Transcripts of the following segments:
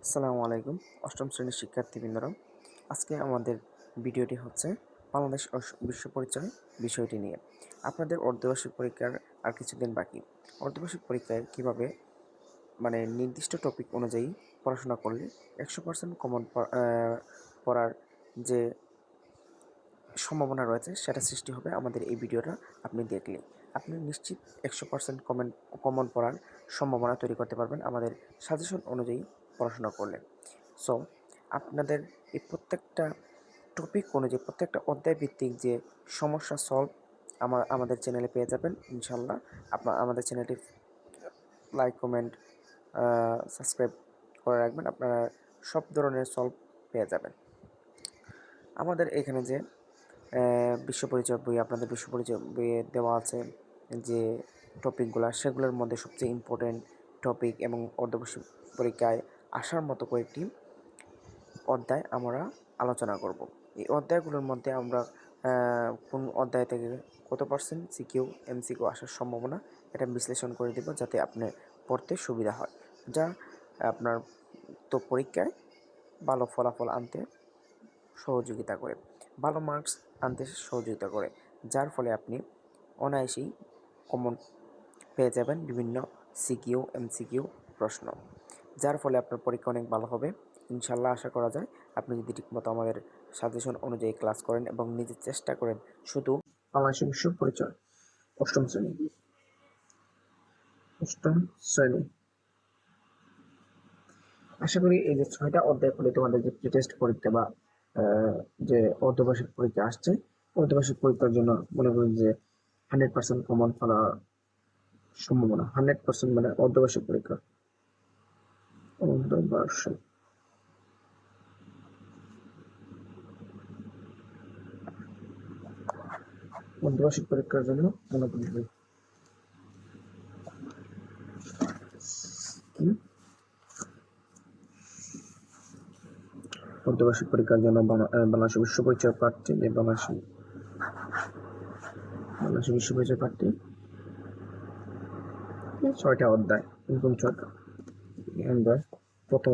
আসসালামু আলাইকুম অষ্টম শ্রেণীর শিক্ষার্থীবৃন্দরা, আজকে আমাদের ভিডিওটি হচ্ছে বাংলাদেশ বিশ্ব পরিচয় বিষয়টি নিয়ে। আপনাদের অর্ধবার্ষিক পরীক্ষার আর কিছুদিন বাকি। অর্ধবার্ষিক পরীক্ষায় কিভাবে নির্দিষ্ট টপিক অনুযায়ী পড়াশোনা করলে 100% কমন পড়ার যে সম্ভাবনা রয়েছে সেটা সৃষ্টি হবে আমাদের এই ভিডিওটা আপনি দেখলে আপনি নিশ্চিত 100% কমন পড়ার সম্ভাবনা তৈরি করতে পারবেন আমাদের সাজেশন অনুযায়ী পড়াশোনা করলে। সো আপনাদের এই প্রত্যেকটা টপিক অনুযায়ী প্রত্যেকটা অধ্যায় ভিত্তিক যে সমস্যা সলভ আমাদের চ্যানেলে পেয়ে যাবেন ইনশাল্লাহ। আমাদের চ্যানেলটি লাইক কমেন্ট সাবস্ক্রাইব করে রাখবেন, আপনারা সব ধরনের সলভ পেয়ে যাবেন। আমাদের এখানে যে বিশ্ব পরিচয় বই, আপনাদের বিশ্ব পরিচয় বইয়ে দেওয়া আছে যে টপিকগুলো, সেগুলোর মধ্যে সবচেয়ে ইম্পর্টেন্ট টপিক এবং অর্ধবার্ষিক পরীক্ষায় আসার মতো কয়েকটি অধ্যায় আমরা আলোচনা করব। এই অধ্যায়গুলোর মধ্যে আমরা কোন অধ্যায় থেকে কত পার্সেন্ট সিকিউ এমসিকিউ আসার সম্ভাবনা এটা বিশ্লেষণ করে দেব, যাতে আপনি পড়তে সুবিধা হয়, যা আপনার তো পরীক্ষায় ভালো ফলাফল আনতে সহযোগিতা করে, ভালো মার্কস আনতে সহযোগিতা করে, যার ফলে আপনি অনায়াসেই কমন পেয়ে যাবেন বিভিন্ন সিকিউ এমসিকিউ প্রশ্ন, যার ফলে আপনার পরীক্ষা অনেক ভালো হবে ইনশাল্লাহ। আশা করা যায় আপনি যদি ঠিকমতো আমাদের সাজেশন অনুযায়ী ক্লাস করেন এবং নিজে চেষ্টা করেন। শুধু বাংলাদেশ বিশ্ব পরিচয় অষ্টম শ্রেণী আশা করি এই যে 6টা অধ্যায় পড়ে তোমাদের যে টেস্ট পরীক্ষা বা যে অর্ধবার্ষিক পরীক্ষা আসছে, অর্ধবার্ষিক পরীক্ষার জন্য মনে করি যে 100% কমন করার সম্ভাবনা, 100% মানে অর্ধবার্ষিক পরীক্ষা, অর্ধবার্ষিক অর্ধবার্ষিক পরীক্ষার জন্য মনে করি যে অর্ধবার্ষিক পরীক্ষার জন্য বাংলাদেশ বিশ্ব পরিচয় প্রার্থী যে বাংলাদেশ বিশ্ব পরিচয় প্রার্থী 6টা অধ্যায়, এরকম 6টা অধ্যায়। প্রথম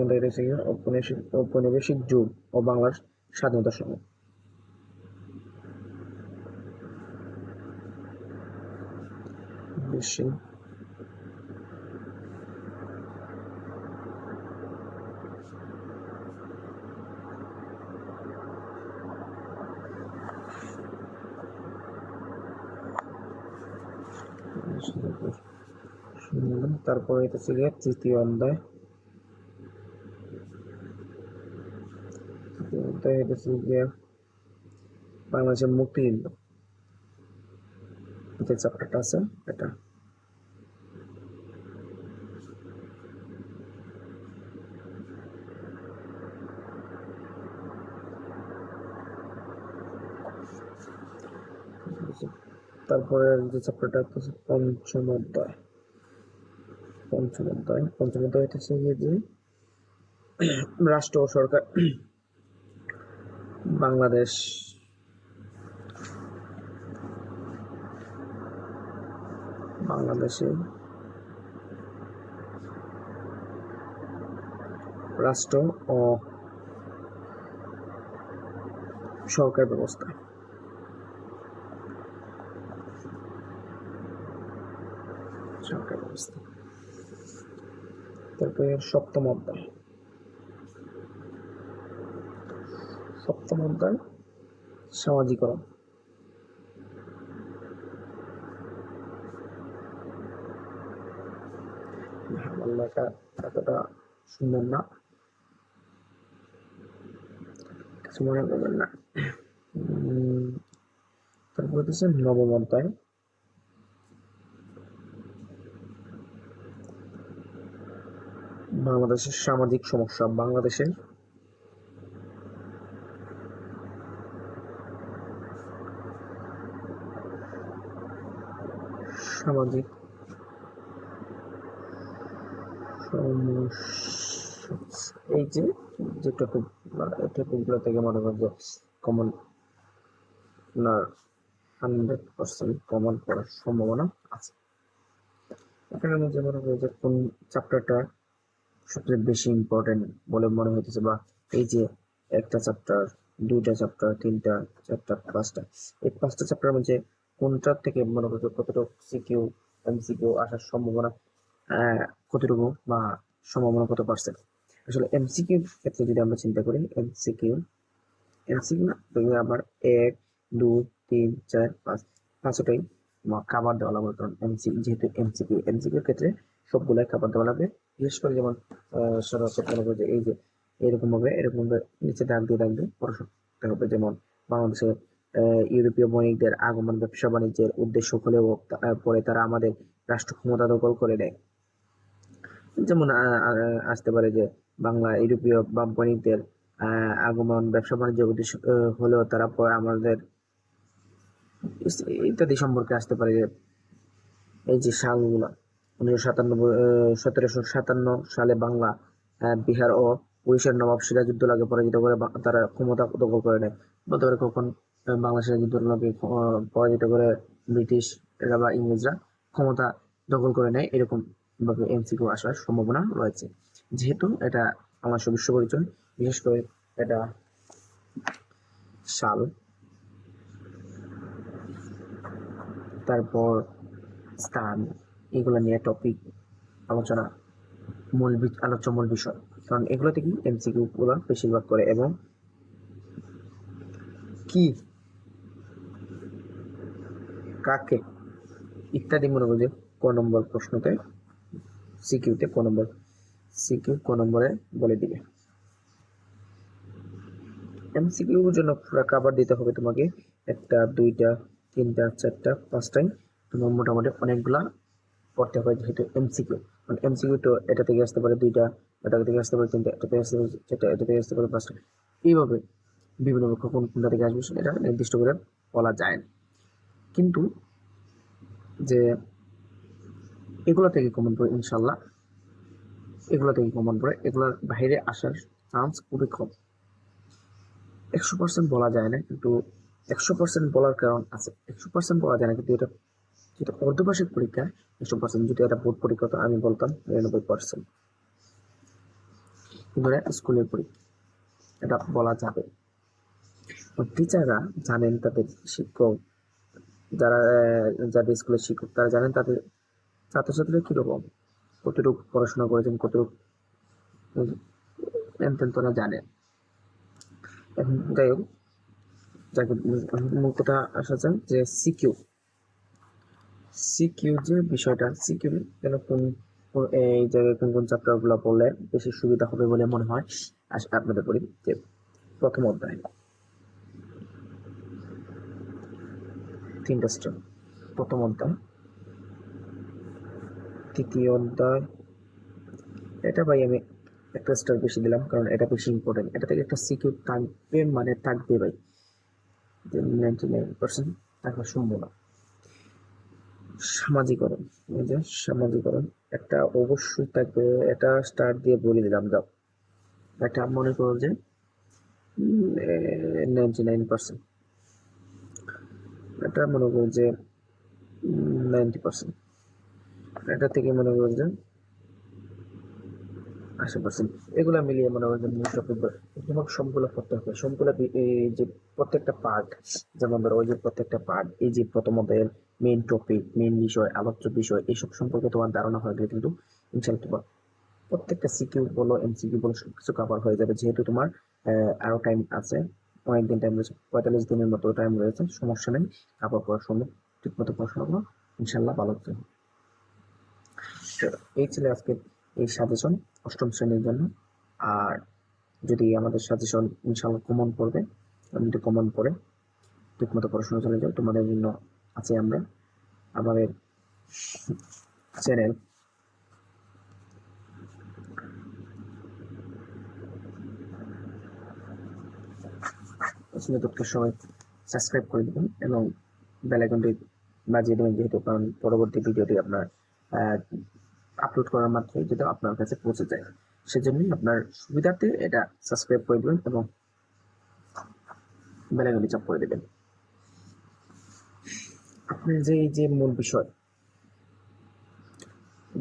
অধ্যায় রয়েছে ঔপনিবেশিক যুগ ও বাংলার স্বাধীনতার সময়। বেশি তারপরে হইতেছে গিয়ে তৃতীয় অধ্যায় হইতেছে গিয়ে বাংলাদেশের মুক্তিযুদ্ধ, যে চ্যাপ্টারটা আছে এটা। তারপরে যে চ্যাপ্টারটা হচ্ছে পঞ্চম অধ্যায় হইতেছে গিয়ে যে রাষ্ট্র ও সরকার বাংলাদেশ বাংলাদেশে রাষ্ট্র ও সরকার ব্যবস্থা। তারপরে সপ্তম অধ্যায় সামাজিকরণ। আমার লেখা এতটা সুন্দর না, কিছু মনে করবেন না। তারপর হচ্ছে নবম অধ্যায় বাংলাদেশের সামাজিক সমস্যা, বাংলাদেশের সামাজিক সমস্যা। এই যে টপিকগুলো থেকে মনে করেন যে কমন না 100% কমন পড়ার সম্ভাবনা আছে। এখানে মধ্যে মনে করি যে কোন চ্যাপ্টারটা সবচেয়ে বেশি ইম্পর্টেন্ট বলে মনে হইতেছে, বা এই যে একটা চ্যাপ্টার, দুইটা চ্যাপ্টার, তিনটা চ্যাপ্টার, পাঁচটা, এই পাঁচটা চ্যাপ্টারের মধ্যে কোনটার থেকে মনে করছো কতটুকু সিকিউ এমসিকিউ আসার সম্ভাবনা কতটুকু, বা সম্ভাবনা কত পার্সেন্ট। আসলে এমসিকিউ ক্ষেত্রে যদি আমরা চিন্তা করি, এমসিকিউ এমসিকিউ আবার এক, দুই, তিন, চার, পাঁচ, পাঁচটাই খাবার দেওয়া লাগবে, কারণ যেহেতু এমসিকিউর ক্ষেত্রে সবগুলাই খাবার দেওয়া লাগবে। বিশেষ করে যেমন সরাসরি মনে করো যে এই যে এরকম ভাবে নিচে দাগ দিয়ে পড়াশোনা হবে। যেমন বাংলাদেশে ইউরোপীয় বণিকদের আগমন ব্যবসা বাণিজ্যের উদ্দেশ্য হলেও পরে তারা আমাদের রাষ্ট্র ক্ষমতা দখল করে নেয়। যেমন আসতে পারে যে বাংলা ইউরোপীয় বা বণিকদের আগমন ব্যবসা বাণিজ্যের উদ্দেশ্য হলেও তারা পরে আমাদের ইত্যাদি সম্পর্কে আসতে পারে। যে এই যে সালগুলা 1757 সালে বাংলা, বিহার ও উড়িষ্যার নবাব সিরাজউদ্দৌলাকে পরাজিত করে তারা ক্ষমতা দখল করে নেয়। বলতে পারে কখন বাংলা সিরাজউদ্দৌলাকে পরাজিত করে ব্রিটিশরা বা ইংরেজরা ক্ষমতা দখল করে নেয়, এরকম ভাবে এমসিকিউ আসার সম্ভাবনা রয়েছে। যেহেতু এটা আমার বিশ্ব পরিচয়, বিশেষ করে এটা সাল, তারপর স্থান, এগুলো নিয়ে টপিক আলোচনা আলোচ্য মূল বিষয়, কারণ এগুলো থেকে এমসিকিউ গুলো বেশিরভাগ করে। এবং কি, কাকে ইত্যাদি মনে করছে ক নম্বর প্রশ্নতে, সিকিউতে ক নম্বরে বলে দিবে। এমসিকিউর জন্য পুরো কভার দিতে হবে তোমাকে, একটা, দুইটা, তিনটা, চারটা, পাঁচটাই তোমার মোটামুটি অনেকগুলা পড়তে হবে, যেহেতু এমসিকিউ। মানে এমসিকিউ তো এটা থেকে আসতে পারে দুইটা, এটা থেকে আসতে পারে তিনটা, এটা থেকে আসতে পারে চারটা, এটা থেকে আসতে পারে পাঁচটা, এইভাবে বিভিন্ন পক্ষ কোনটা থেকে আসবে এটা নির্দিষ্ট করে বলা যায় না। কিন্তু যে এগুলো থেকে কমন পড়ে ইনশাল্লাহ, এগুলোর বাইরে আসার চান্স খুবই কম। 100% বলা যায় না, কিন্তু 100% বলার কারণ আছে। 100% বলা যায় না, কিন্তু এটা যেটা অর্ধবার্ষিক পরীক্ষা 100%, যদি এটা বোর্ড পরীক্ষা তো আমি বলতাম 99%। কিন্তু স্কুলের পরীক্ষা এটা বলা যাবে। টিচাররা জানেন, তাদের শিক্ষক যারা যাদের স্কুলের শিক্ষক তারা জানেন তাদের ছাত্রছাত্রীরা কিরকম, কতটুকু পড়াশোনা করেছেন, কতটুকু তারা জানেন। এখন যাই হোক, যাকে মূল কথা আসা যায় যে সিকিউ যে বিষয়টা, সিকিউ যেন এই জায়গায় কোন চ্যাপ্টার গুলো পড়লে বেশি সুবিধা হবে বলে মনে হয়। আপনাদের বলি যে প্রথম অধ্যায় 3টা স্টেপ, প্রথম অধ্যায়, তৃতীয় অধ্যায়, এটা ভাই আমি একটা স্টার বেশি দিলাম, কারণ এটা বেশি ইম্পর্টেন্ট। এটা থেকে একটা সিকিউ থাকবে, মানে থাকবে ভাই, 99% থাকা সম্ভব না। সামাজিকরণ, এই যে সামাজিকরণ একটা অবশ্যই থাকবে, এটা স্টার দিয়ে বলে দিলাম। যাও, এটা মনে করো যে 99%, এটা মনে করো যে 90%, এটা থেকে মনে করো যে 80%। এগুলা মিলিয়ে মনে হয় যে মোস্ট অফ তোমাকে সবগুলো পড়তে হবে, সবগুলো এই যে প্রত্যেকটা পার্ট, যেমন ধরো ওই যে প্রত্যেকটা পার্ট, এই যে প্রথম অধ্যায়ের মেইন টপিক, মেইন বিষয়, আলোচ্য বিষয়, এইসব সম্পর্কে তোমার ধারণা হয়ে গেলে কিন্তু ইনশাল্লাহ তোমার প্রত্যেকটা সিকিউ বলো এমসিকিউ বলো সবকিছু কভার হয়ে যাবে। যেহেতু তোমার আরো টাইম আছে, অনেকদিন টাইম রয়েছে, 45 দিনের মতো টাইম রয়েছে, সমস্যা নেই। কাপড় পড়ার সময় ঠিক মতো পড়াশোনা করো, ইনশাল্লাহ ভালো হবে। এই ছিল আজকে এই সাজেশন অষ্টম শ্রেণীর জন্য। আর যদি আমাদের সাজেশন ইনশাল্লাহ কমন পড়বে, যদি কমন পড়ে ঠিক মতো পড়াশোনা চলে যাও, তোমাদের জন্য আছে আমরা আমাদের চ্যানেল তথ্য সবাই সাবস্ক্রাইব করে দেবেন এবং বেল আইকনটি বাজিয়ে দেবেন, যেহেতু কারণ পরবর্তী ভিডিওটি আপনার আপলোড করার মাত্রই যদি আপনার কাছে পৌঁছে যায়, সেজন্যই আপনার সুবিধার্থে এটা সাবস্ক্রাইব করে দেবেন এবং বেল আইকনটি চাপ করে দেবেন। আপনার যে এই যে মূল বিষয়,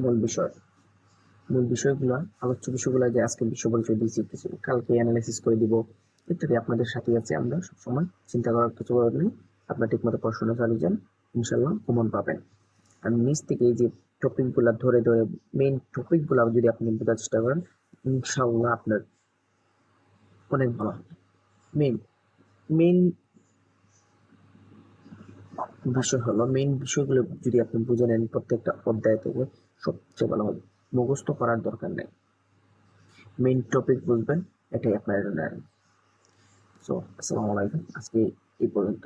মূল বিষয় মূল বিষয়গুলো, আলোচ্য বিষয়গুলো যে আজকে বিশ্ব পরিচয় দিয়েছি, কিছু কালকে অ্যানালাইসিস করে দিব ইত্যাদি আপনাদের সাথে আছে। আমরা সবসময় চিন্তা করার কিছু করার নেই। আপনার ঠিকমতো পড়াশোনা চালিয়ে যান, ইনশাল্লাহ কমন পাবেন। আর নিচ থেকে এই যে টপিকগুলো ধরে ধরে মেইন টপিকগুলো যদি আপনি বোঝার চেষ্টা করেন, ইনশাল্লাহ আপনার অনেক ভালো হবে। মেইন মেইন বিষয় হলো, মেইন বিষয়গুলো যদি আপনি বুঝে নেন প্রত্যেকটা অধ্যায় থেকে, সবচেয়ে ভালো হবে। মুখস্থ করার দরকার নেই, মেইন টপিক বুঝবেন, এটাই আপনার জন্য। সো আসসালামু আলাইকুম, আজকে এই পর্যন্ত।